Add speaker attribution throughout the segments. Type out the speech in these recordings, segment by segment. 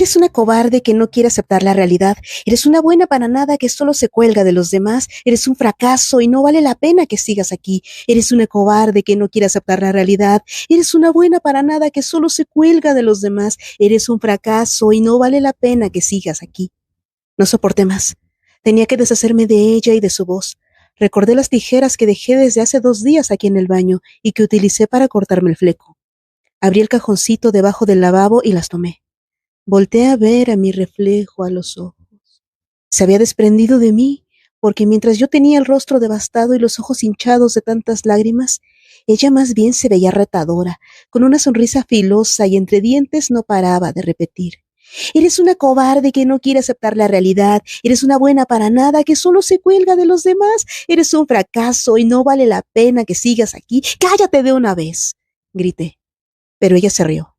Speaker 1: Eres una cobarde que no quiere aceptar la realidad. Eres una buena para nada que solo se cuelga de los demás. Eres un fracaso y no vale la pena que sigas aquí. Eres una cobarde que no quiere aceptar la realidad. Eres una buena para nada que solo se cuelga de los demás. Eres un fracaso y no vale la pena que sigas aquí. No soporté más. Tenía que deshacerme de ella y de su voz. Recordé las tijeras que dejé desde hace 2 días aquí en el baño y que utilicé para cortarme el fleco. Abrí el cajoncito debajo del lavabo y las tomé. Volteé a ver a mi reflejo a los ojos. Se había desprendido de mí, porque mientras yo tenía el rostro devastado y los ojos hinchados de tantas lágrimas, ella más bien se veía retadora, con una sonrisa filosa y entre dientes no paraba de repetir: eres una cobarde que no quiere aceptar la realidad, eres una buena para nada que solo se cuelga de los demás, eres un fracaso y no vale la pena que sigas aquí. ¡Cállate de una vez!, grité, pero ella se rió.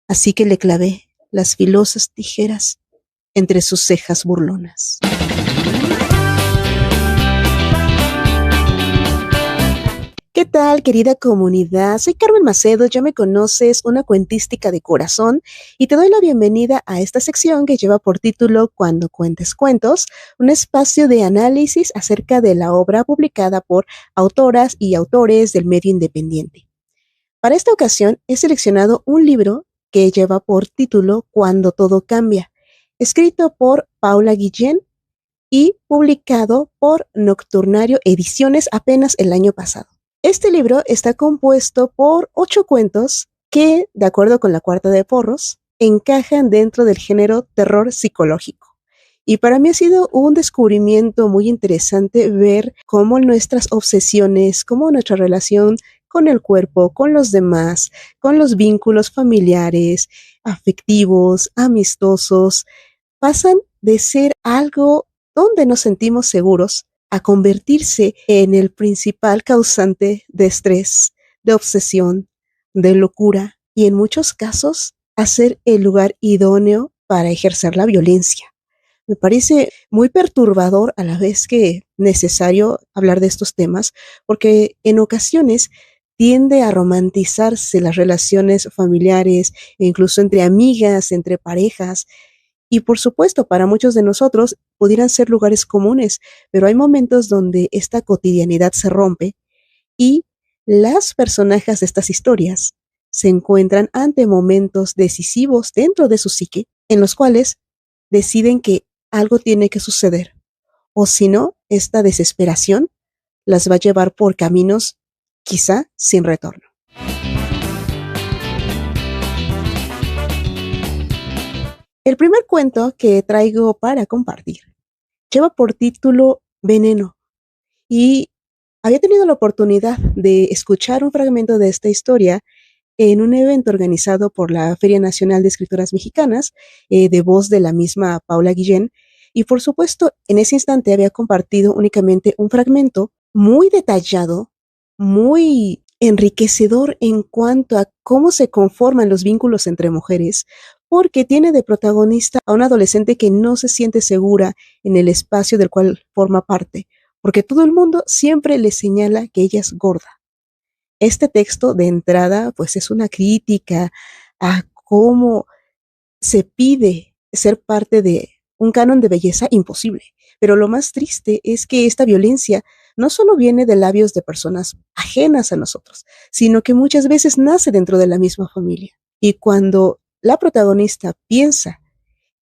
Speaker 1: Así que le clavé las filosas tijeras entre sus cejas burlonas. ¿Qué tal, querida comunidad? Soy Carmen Macedo, ya me conoces, una cuentística de corazón, y te doy la bienvenida a esta sección que lleva por título Cuando cuentes cuentos, un espacio de análisis acerca de la obra publicada por autoras y autores del medio independiente. Para esta ocasión he seleccionado un libro que lleva por título Cuando todo cambia, escrito por Paula Guillén y publicado por Nocturnario Ediciones apenas el año pasado. Este libro está compuesto por 8 cuentos que, de acuerdo con la Cuarta de Porros, encajan dentro del género terror psicológico. Y para mí ha sido un descubrimiento muy interesante ver cómo nuestras obsesiones, cómo nuestra relación con el cuerpo, con los demás, con los vínculos familiares, afectivos, amistosos, pasan de ser algo donde nos sentimos seguros a convertirse en el principal causante de estrés, de obsesión, de locura y en muchos casos a ser el lugar idóneo para ejercer la violencia. Me parece muy perturbador a la vez que necesario hablar de estos temas, porque en ocasiones tiende a romantizarse las relaciones familiares e incluso entre amigas, entre parejas, y por supuesto para muchos de nosotros pudieran ser lugares comunes, pero hay momentos donde esta cotidianidad se rompe y las personajes de estas historias se encuentran ante momentos decisivos dentro de su psique en los cuales deciden que algo tiene que suceder, o si no, esta desesperación las va a llevar por caminos quizá sin retorno. El primer cuento que traigo para compartir lleva por título Veneno, y había tenido la oportunidad de escuchar un fragmento de esta historia en un evento organizado por la Feria Nacional de Escritoras Mexicanas, de voz de la misma Paula Guillén, y por supuesto en ese instante había compartido únicamente un fragmento muy detallado, muy enriquecedor en cuanto a cómo se conforman los vínculos entre mujeres, porque tiene de protagonista a una adolescente que no se siente segura en el espacio del cual forma parte, porque todo el mundo siempre le señala que ella es gorda. Este texto de entrada pues es una crítica a cómo se pide ser parte de un canon de belleza imposible. Pero lo más triste es que esta violencia no solo viene de labios de personas ajenas a nosotros, sino que muchas veces nace dentro de la misma familia. Y cuando la protagonista piensa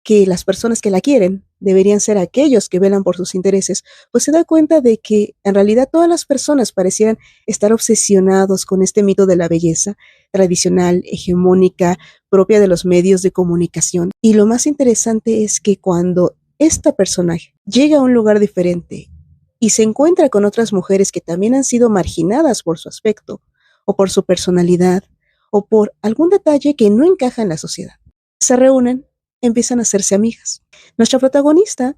Speaker 1: que las personas que la quieren deberían ser aquellos que velan por sus intereses, pues se da cuenta de que en realidad todas las personas parecieran estar obsesionados con este mito de la belleza tradicional, hegemónica, propia de los medios de comunicación. Y lo más interesante es que cuando esta personaje llega a un lugar diferente y se encuentra con otras mujeres que también han sido marginadas por su aspecto, o por su personalidad, o por algún detalle que no encaja en la sociedad, se reúnen, empiezan a hacerse amigas. Nuestra protagonista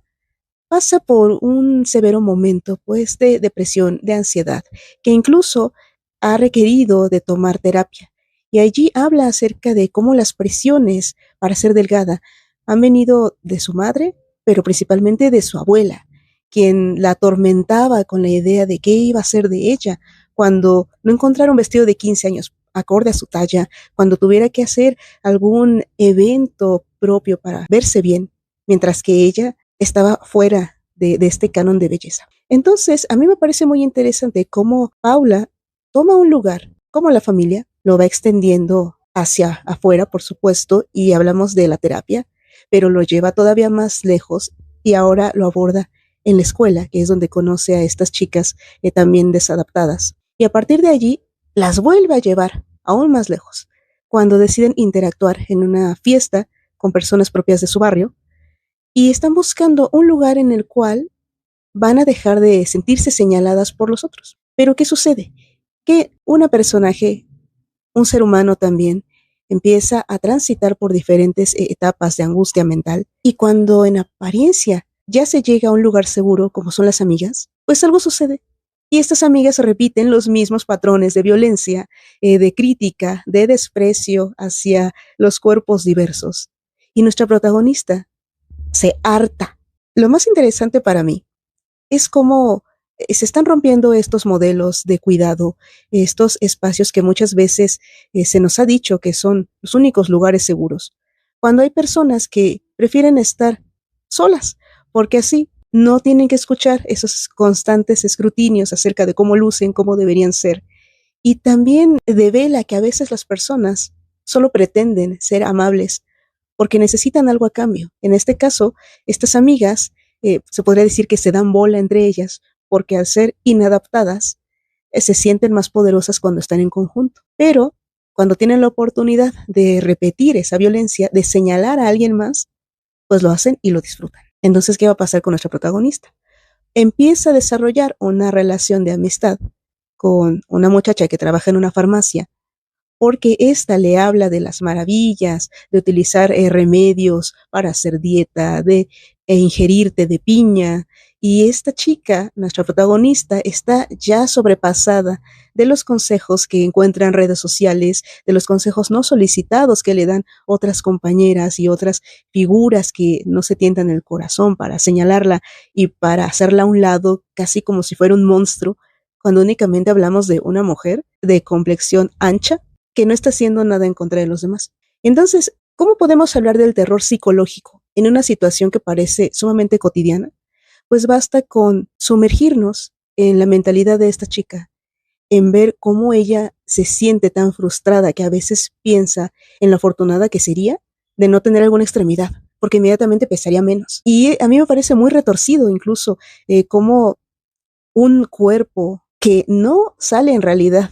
Speaker 1: pasa por un severo momento, pues, de depresión, de ansiedad, que incluso ha requerido de tomar terapia. Y allí habla acerca de cómo las presiones para ser delgada han venido de su madre, pero principalmente de su abuela, quien la atormentaba con la idea de qué iba a ser de ella cuando no encontrara un vestido de 15 años acorde a su talla, cuando tuviera que hacer algún evento propio para verse bien, mientras que ella estaba fuera de este canon de belleza. Entonces, a mí me parece muy interesante cómo Paula toma un lugar como la familia, lo va extendiendo hacia afuera, por supuesto, y hablamos de la terapia, pero lo lleva todavía más lejos y ahora lo aborda en la escuela, que es donde conoce a estas chicas también desadaptadas. Y a partir de allí, las vuelve a llevar aún más lejos, cuando deciden interactuar en una fiesta con personas propias de su barrio y están buscando un lugar en el cual van a dejar de sentirse señaladas por los otros. Pero ¿qué sucede? Que una personaje, un ser humano también, empieza a transitar por diferentes etapas de angustia mental y cuando en apariencia ya se llega a un lugar seguro como son las amigas, pues algo sucede. Y estas amigas repiten los mismos patrones de violencia, de crítica, de desprecio hacia los cuerpos diversos. Y nuestra protagonista se harta. Lo más interesante para mí es cómo se están rompiendo estos modelos de cuidado, estos espacios que muchas veces se nos ha dicho que son los únicos lugares seguros, cuando hay personas que prefieren estar solas, porque así no tienen que escuchar esos constantes escrutinios acerca de cómo lucen, cómo deberían ser. Y también devela que a veces las personas solo pretenden ser amables porque necesitan algo a cambio. En este caso, estas amigas se podría decir que se dan bola entre ellas, porque al ser inadaptadas, se sienten más poderosas cuando están en conjunto. Pero cuando tienen la oportunidad de repetir esa violencia, de señalar a alguien más, pues lo hacen y lo disfrutan. Entonces, ¿qué va a pasar con nuestra protagonista? Empieza a desarrollar una relación de amistad con una muchacha que trabaja en una farmacia porque ésta le habla de las maravillas de utilizar remedios para hacer dieta, de ingerir té de piña. Y esta chica, nuestra protagonista, está ya sobrepasada de los consejos que encuentra en redes sociales, de los consejos no solicitados que le dan otras compañeras y otras figuras que no se tientan el corazón para señalarla y para hacerla a un lado, casi como si fuera un monstruo, cuando únicamente hablamos de una mujer de complexión ancha que no está haciendo nada en contra de los demás. Entonces, ¿cómo podemos hablar del terror psicológico en una situación que parece sumamente cotidiana? Pues basta con sumergirnos en la mentalidad de esta chica, en ver cómo ella se siente tan frustrada que a veces piensa en lo afortunada que sería de no tener alguna extremidad, porque inmediatamente pesaría menos. Y a mí me parece muy retorcido incluso cómo un cuerpo que no sale en realidad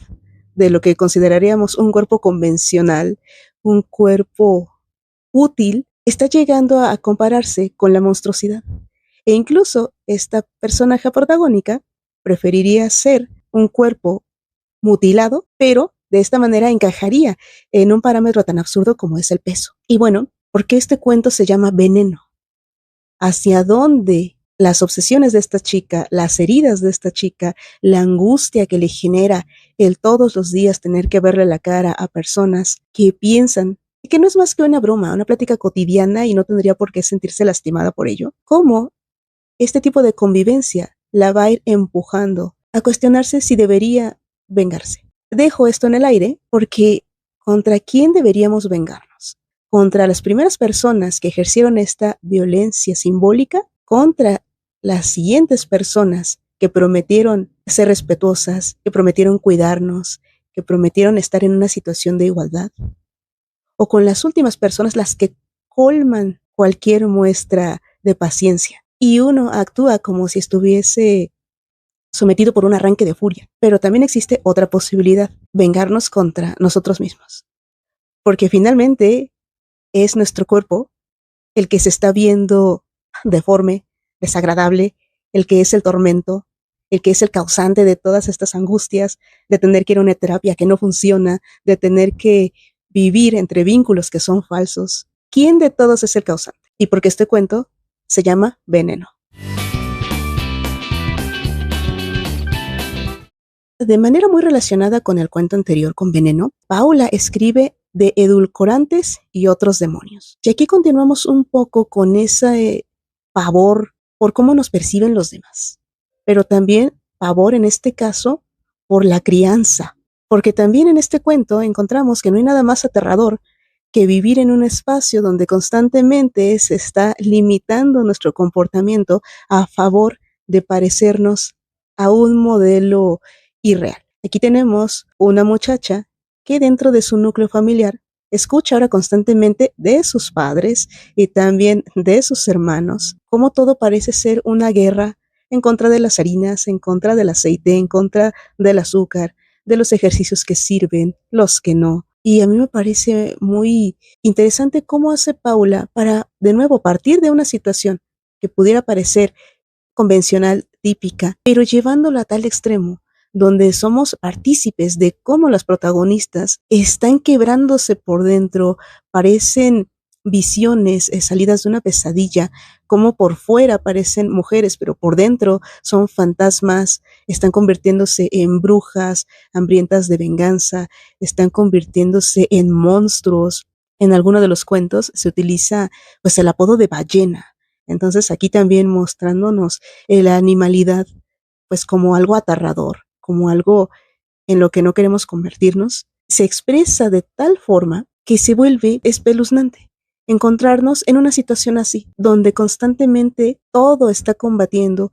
Speaker 1: de lo que consideraríamos un cuerpo convencional, un cuerpo útil, está llegando a compararse con la monstruosidad. E incluso esta personaje protagónica preferiría ser un cuerpo mutilado, pero de esta manera encajaría en un parámetro tan absurdo como es el peso. Y bueno, ¿por qué este cuento se llama Veneno? ¿Hacia dónde las obsesiones de esta chica, las heridas de esta chica, la angustia que le genera el todos los días tener que verle la cara a personas que piensan que no es más que una broma, una plática cotidiana y no tendría por qué sentirse lastimada por ello? ¿Cómo este tipo de convivencia la va a ir empujando a cuestionarse si debería vengarse? Dejo esto en el aire porque ¿contra quién deberíamos vengarnos? ¿Contra las primeras personas que ejercieron esta violencia simbólica? ¿Contra las siguientes personas que prometieron ser respetuosas, que prometieron cuidarnos, que prometieron estar en una situación de igualdad? ¿O con las últimas personas, las que colman cualquier muestra de paciencia? Y uno actúa como si estuviese sometido por un arranque de furia. Pero también existe otra posibilidad, vengarnos contra nosotros mismos. Porque finalmente es nuestro cuerpo el que se está viendo deforme, desagradable, el que es el tormento, el que es el causante de todas estas angustias, de tener que ir a una terapia que no funciona, de tener que vivir entre vínculos que son falsos. ¿Quién de todos es el causante? Y porque este cuento se llama Veneno. De manera muy relacionada con el cuento anterior, con Veneno, Paula escribe de edulcorantes y otros demonios. Y aquí continuamos un poco con ese pavor por cómo nos perciben los demás, pero también pavor en este caso por la crianza, Porque también en este cuento encontramos que no hay nada más aterrador que vivir en un espacio donde constantemente se está limitando nuestro comportamiento a favor de parecernos a un modelo irreal. Aquí tenemos una muchacha que dentro de su núcleo familiar escucha ahora constantemente de sus padres y también de sus hermanos, cómo todo parece ser una guerra en contra de las harinas, en contra del aceite, en contra del azúcar, de los ejercicios que sirven, los que no. Y a mí me parece muy interesante cómo hace Paula para, de nuevo, partir de una situación que pudiera parecer convencional, típica, pero llevándola a tal extremo donde somos partícipes de cómo las protagonistas están quebrándose por dentro, parecen visiones salidas de una pesadilla, como por fuera parecen mujeres, pero por dentro son fantasmas, están convirtiéndose en brujas, hambrientas de venganza, están convirtiéndose en monstruos. En alguno de los cuentos se utiliza pues el apodo de ballena. Entonces aquí también mostrándonos la animalidad pues como algo aterrador, como algo en lo que no queremos convertirnos, se expresa de tal forma que se vuelve espeluznante. Encontrarnos en una situación así, donde constantemente todo está combatiendo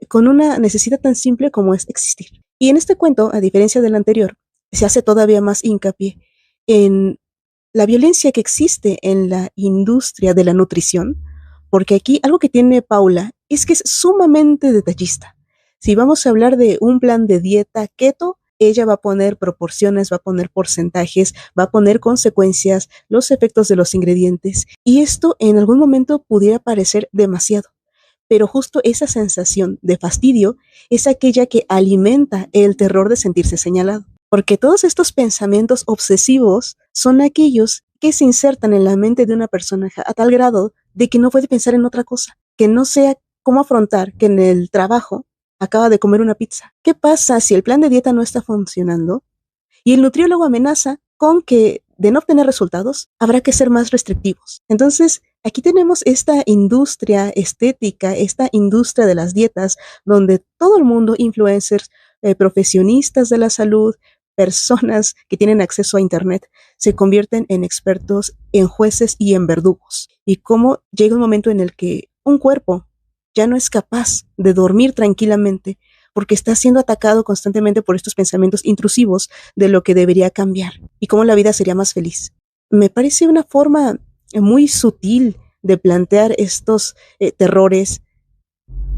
Speaker 1: con una necesidad tan simple como es existir. Y en este cuento, a diferencia del anterior, se hace todavía más hincapié en la violencia que existe en la industria de la nutrición, porque aquí algo que tiene Paula es que es sumamente detallista. Si vamos a hablar de un plan de dieta keto, ella va a poner proporciones, va a poner porcentajes, va a poner consecuencias, los efectos de los ingredientes. Y esto en algún momento pudiera parecer demasiado. Pero justo esa sensación de fastidio es aquella que alimenta el terror de sentirse señalado. Porque todos estos pensamientos obsesivos son aquellos que se insertan en la mente de una persona a tal grado de que no puede pensar en otra cosa, que no sea cómo afrontar que en el trabajo acaba de comer una pizza. ¿Qué pasa si el plan de dieta no está funcionando? Y el nutriólogo amenaza con que de no obtener resultados habrá que ser más restrictivos. Entonces, aquí tenemos esta industria estética, esta industria de las dietas, donde todo el mundo, influencers, profesionistas de la salud, personas que tienen acceso a Internet, se convierten en expertos, en jueces y en verdugos. Y cómo llega un momento en el que un cuerpo ya no es capaz de dormir tranquilamente porque está siendo atacado constantemente por estos pensamientos intrusivos de lo que debería cambiar y cómo la vida sería más feliz. Me parece una forma muy sutil de plantear estos terrores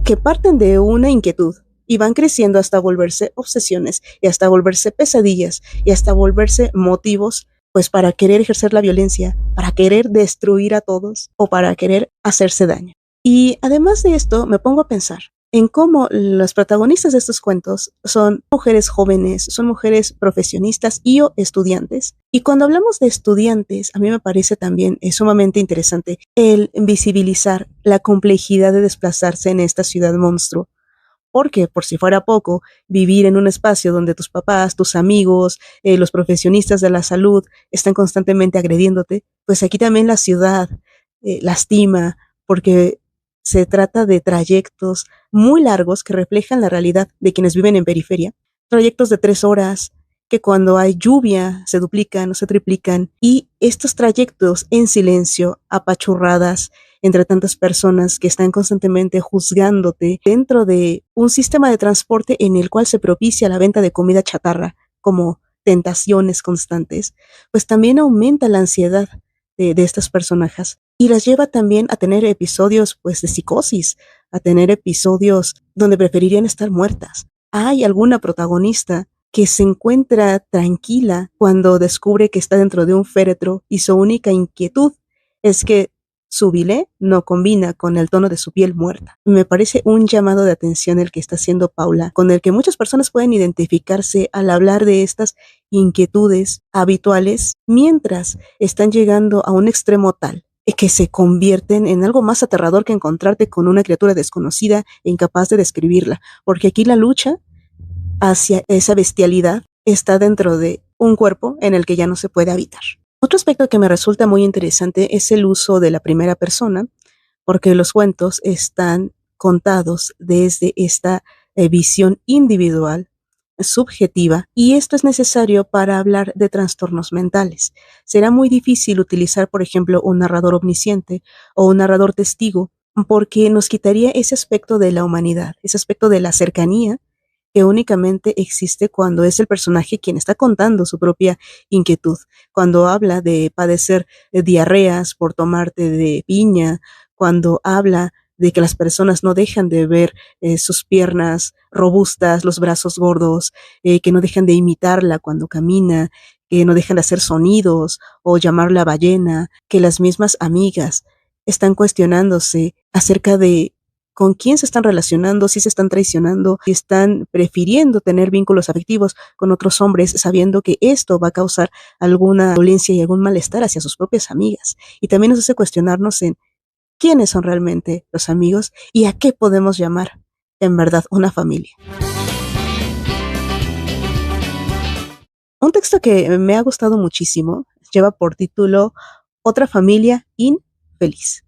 Speaker 1: que parten de una inquietud y van creciendo hasta volverse obsesiones y hasta volverse pesadillas y hasta volverse motivos pues para querer ejercer la violencia, para querer destruir a todos o para querer hacerse daño. Y además de esto me pongo a pensar en cómo los protagonistas de estos cuentos son mujeres jóvenes, son mujeres profesionistas y o estudiantes. Y cuando hablamos de estudiantes, a mí me parece también sumamente interesante el visibilizar la complejidad de desplazarse en esta ciudad monstruo. Porque, por si fuera poco, vivir en un espacio donde tus papás, tus amigos, los profesionistas de la salud están constantemente agrediéndote, pues aquí también la ciudad lastima, porque se trata de trayectos muy largos que reflejan la realidad de quienes viven en periferia. Trayectos de 3 horas que cuando hay lluvia se duplican o se triplican. Y estos trayectos en silencio, apachurradas entre tantas personas que están constantemente juzgándote dentro de un sistema de transporte en el cual se propicia la venta de comida chatarra como tentaciones constantes, pues también aumenta la ansiedad de estas personajes y las lleva también a tener episodios pues de psicosis, a tener episodios donde preferirían estar muertas. Hay alguna protagonista que se encuentra tranquila cuando descubre que está dentro de un féretro y su única inquietud es que su bilé no combina con el tono de su piel muerta. Me parece un llamado de atención el que está haciendo Paula, con el que muchas personas pueden identificarse al hablar de estas inquietudes habituales, mientras están llegando a un extremo tal que se convierten en algo más aterrador que encontrarte con una criatura desconocida e incapaz de describirla, porque aquí la lucha hacia esa bestialidad está dentro de un cuerpo en el que ya no se puede habitar. Otro aspecto que me resulta muy interesante es el uso de la primera persona, porque los cuentos están contados desde esta visión individual subjetiva, y esto es necesario para hablar de trastornos mentales. Será muy difícil utilizar, por ejemplo, un narrador omnisciente o un narrador testigo, porque nos quitaría ese aspecto de la humanidad, ese aspecto de la cercanía que únicamente existe cuando es el personaje quien está contando su propia inquietud. Cuando habla de padecer diarreas por tomar té de piña, cuando habla de que las personas no dejan de ver sus piernas robustas, los brazos gordos, que no dejan de imitarla cuando camina, que no dejan de hacer sonidos o llamarla ballena, que las mismas amigas están cuestionándose acerca de con quién se están relacionando, si se están traicionando, si están prefiriendo tener vínculos afectivos con otros hombres, sabiendo que esto va a causar alguna dolencia y algún malestar hacia sus propias amigas. Y también nos hace cuestionarnos en quiénes son realmente los amigos y a qué podemos llamar en verdad una familia. Un texto que me ha gustado muchísimo lleva por título Otra familia infeliz.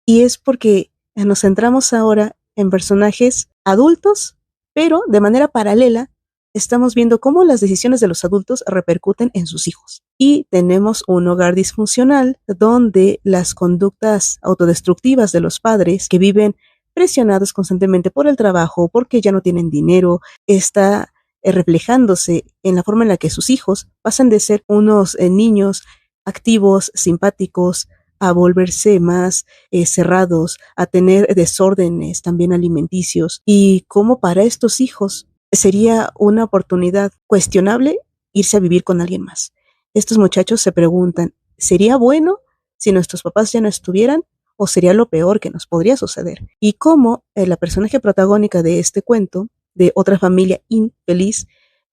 Speaker 1: Y es porque nos centramos ahora en personajes adultos, pero de manera paralela estamos viendo cómo las decisiones de los adultos repercuten en sus hijos. Y tenemos un hogar disfuncional donde las conductas autodestructivas de los padres que viven presionados constantemente por el trabajo, porque ya no tienen dinero, está reflejándose en la forma en la que sus hijos pasan de ser unos niños activos, simpáticos, a volverse más cerrados, a tener desórdenes también alimenticios, y cómo para estos hijos sería una oportunidad cuestionable irse a vivir con alguien más. Estos muchachos se preguntan, ¿sería bueno si nuestros papás ya no estuvieran? ¿O sería lo peor que nos podría suceder? Y cómo la personaje protagónica de este cuento, de Otra familia infeliz,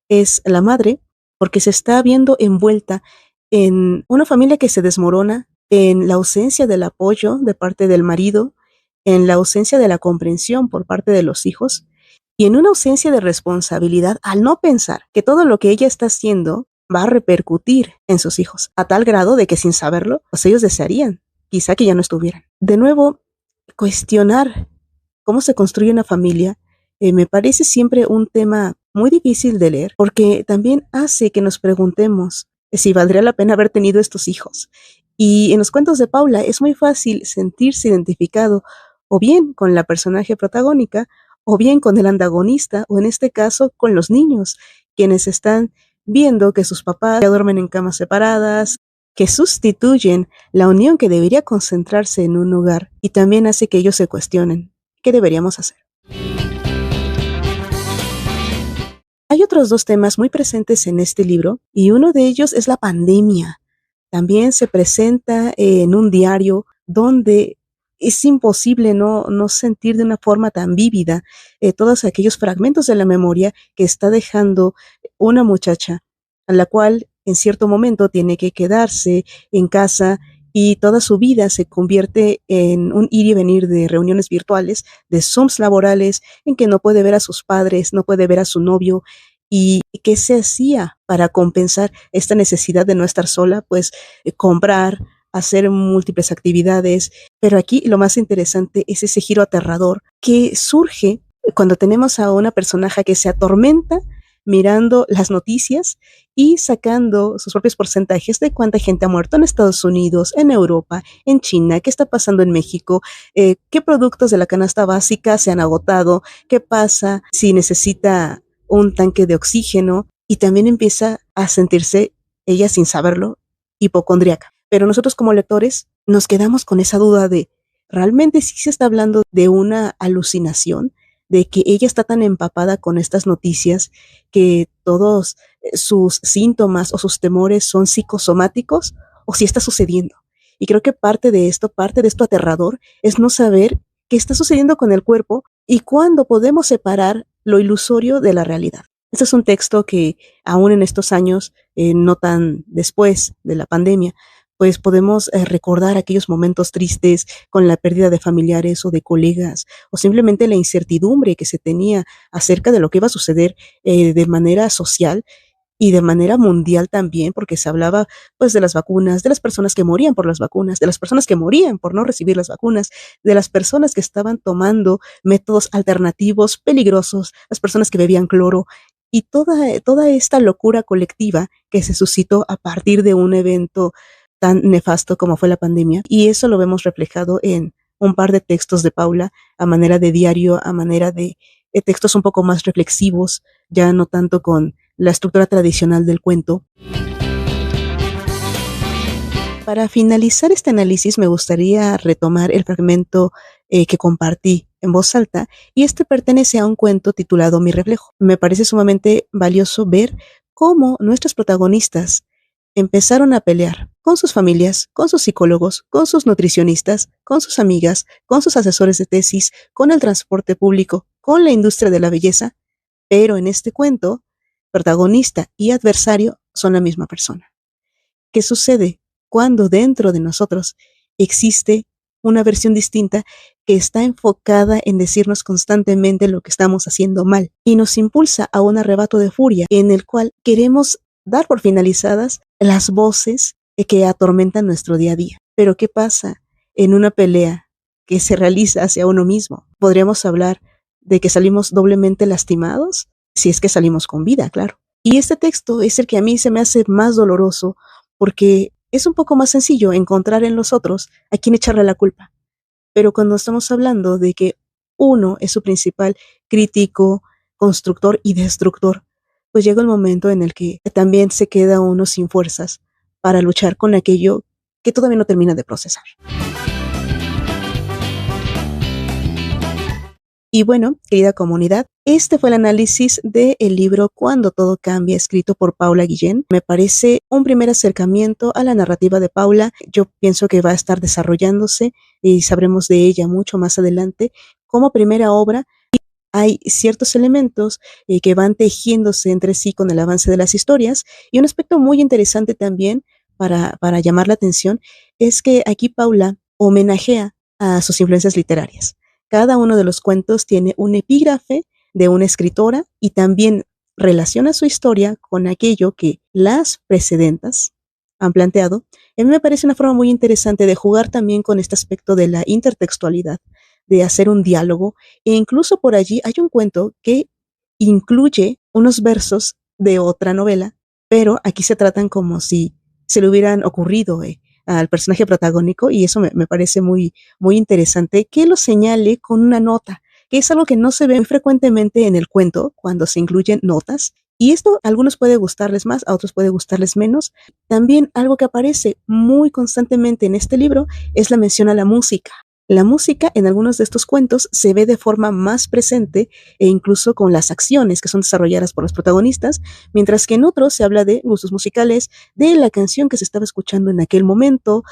Speaker 1: es la madre, porque se está viendo envuelta en una familia que se desmorona, en la ausencia del apoyo de parte del marido, en la ausencia de la comprensión por parte de los hijos y en una ausencia de responsabilidad al no pensar que todo lo que ella está haciendo va a repercutir en sus hijos, a tal grado de que sin saberlo, pues ellos desearían quizá que ya no estuvieran. De nuevo, cuestionar cómo se construye una familia me parece siempre un tema muy difícil de leer, porque también hace que nos preguntemos si valdría la pena haber tenido estos hijos. Y en los cuentos de Paula es muy fácil sentirse identificado o bien con la personaje protagónica o bien con el antagonista, o en este caso con los niños, quienes están viendo que sus papás ya duermen en camas separadas, que sustituyen la unión que debería concentrarse en un hogar, y también hace que ellos se cuestionen qué deberíamos hacer. Hay otros dos temas muy presentes en este libro, y uno de ellos es la pandemia. También se presenta en un diario donde es imposible no sentir de una forma tan vívida todos aquellos fragmentos de la memoria que está dejando una muchacha, a la cual en cierto momento tiene que quedarse en casa y toda su vida se convierte en un ir y venir de reuniones virtuales, de Zooms laborales, en que no puede ver a sus padres, no puede ver a su novio. ¿Y qué se hacía para compensar esta necesidad de no estar sola? Pues comprar, hacer múltiples actividades. Pero aquí lo más interesante es ese giro aterrador que surge cuando tenemos a una personaje que se atormenta mirando las noticias y sacando sus propios porcentajes de cuánta gente ha muerto en Estados Unidos, en Europa, en China, qué está pasando en México, qué productos de la canasta básica se han agotado, qué pasa si necesita un tanque de oxígeno, y también empieza a sentirse, ella sin saberlo, hipocondríaca. Pero nosotros como lectores nos quedamos con esa duda de, ¿realmente sí se está hablando de una alucinación? De que ella está tan empapada con estas noticias que todos sus síntomas o sus temores son psicosomáticos, o si está sucediendo. Y creo que parte de esto aterrador, es no saber qué está sucediendo con el cuerpo y cuándo podemos separar lo ilusorio de la realidad. Este es un texto que aún en estos años, no tan después de la pandemia, pues podemos recordar aquellos momentos tristes con la pérdida de familiares o de colegas, o simplemente la incertidumbre que se tenía acerca de lo que iba a suceder de manera social y de manera mundial también, porque se hablaba pues de las vacunas, de las personas que morían por las vacunas, de las personas que morían por no recibir las vacunas, de las personas que estaban tomando métodos alternativos peligrosos, las personas que bebían cloro. y toda esta locura colectiva que se suscitó a partir de un evento tan nefasto como fue la pandemia. Y eso lo vemos reflejado en un par de textos de Paula a manera de diario, a manera de textos un poco más reflexivos, ya no tanto con la estructura tradicional del cuento. Para finalizar este análisis me gustaría retomar el fragmento que compartí en voz alta, y este pertenece a un cuento titulado Mi reflejo. Me parece sumamente valioso ver cómo nuestros protagonistas empezaron a pelear con sus familias, con sus psicólogos, con sus nutricionistas, con sus amigas, con sus asesores de tesis, con el transporte público, con la industria de la belleza, pero en este cuento, protagonista y adversario son la misma persona. ¿Qué sucede cuando dentro de nosotros existe una versión distinta que está enfocada en decirnos constantemente lo que estamos haciendo mal y nos impulsa a un arrebato de furia en el cual queremos dar por finalizadas las voces que atormentan nuestro día a día? Pero ¿qué pasa en una pelea que se realiza hacia uno mismo? Podríamos hablar de que salimos doblemente lastimados, si es que salimos con vida, claro. Y este texto es el que a mí se me hace más doloroso porque es un poco más sencillo encontrar en los otros a quien echarle la culpa. Pero cuando estamos hablando de que uno es su principal crítico, constructor y destructor, pues llega el momento en el que también se queda uno sin fuerzas para luchar con aquello que todavía no termina de procesar. Y bueno, querida comunidad, este fue el análisis del libro Cuando todo cambia, escrito por Paula Guillén. Me parece un primer acercamiento a la narrativa de Paula. Yo pienso que va a estar desarrollándose y sabremos de ella mucho más adelante. Como primera obra, hay ciertos elementos que van tejiéndose entre sí con el avance de las historias, y un aspecto muy interesante también para llamar la atención es que aquí Paula homenajea a sus influencias literarias. Cada uno de los cuentos tiene un epígrafe de una escritora y también relaciona su historia con aquello que las precedentas han planteado. A mí me parece una forma muy interesante de jugar también con este aspecto de la intertextualidad, de hacer un diálogo, e incluso por allí hay un cuento que incluye unos versos de otra novela, pero aquí se tratan como si se le hubieran ocurrido al personaje protagónico, y eso me parece muy, muy interesante que lo señale con una nota, que es algo que no se ve muy frecuentemente en el cuento cuando se incluyen notas. Y esto a algunos puede gustarles más, a otros puede gustarles menos. También algo que aparece muy constantemente en este libro es la mención a la música. La música en algunos de estos cuentos se ve de forma más presente e incluso con las acciones que son desarrolladas por los protagonistas, mientras que en otros se habla de gustos musicales, de la canción que se estaba escuchando en aquel momento,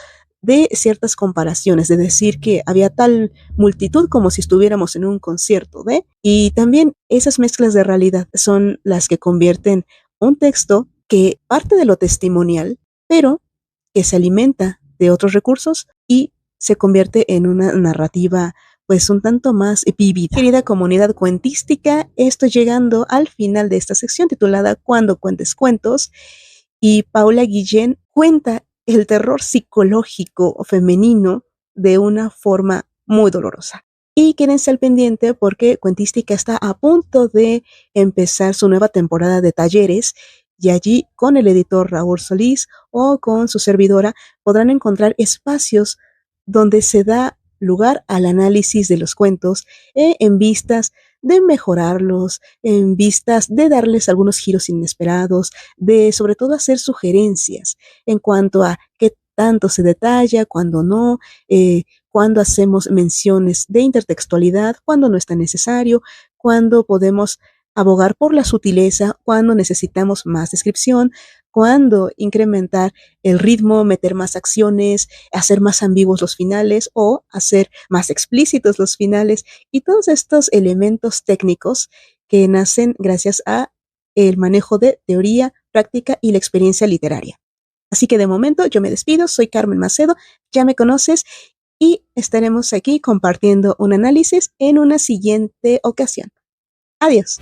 Speaker 1: de ciertas comparaciones, de decir que había tal multitud como si estuviéramos en un concierto y también esas mezclas de realidad son las que convierten un texto que parte de lo testimonial, pero que se alimenta de otros recursos y se convierte en una narrativa pues un tanto más vívida. Querida comunidad cuentística, estoy llegando al final de esta sección titulada Cuando cuentes cuentos, y Paula Guillén cuenta el terror psicológico femenino de una forma muy dolorosa. Y quédense al pendiente porque Cuentística está a punto de empezar su nueva temporada de talleres, y allí con el editor Raúl Solís o con su servidora podrán encontrar espacios donde se da lugar al análisis de los cuentos en vistas de mejorarlos, en vistas de darles algunos giros inesperados, de sobre todo hacer sugerencias en cuanto a qué tanto se detalla, cuando no, cuando hacemos menciones de intertextualidad, cuando no es tan necesario, cuando podemos abogar por la sutileza, cuando necesitamos más descripción, cuando incrementar el ritmo, meter más acciones, hacer más ambiguos los finales o hacer más explícitos los finales, y todos estos elementos técnicos que nacen gracias a el manejo de teoría, práctica y la experiencia literaria. Así que de momento yo me despido, soy Carmen Macedo, ya me conoces, y estaremos aquí compartiendo un análisis en una siguiente ocasión. Adiós.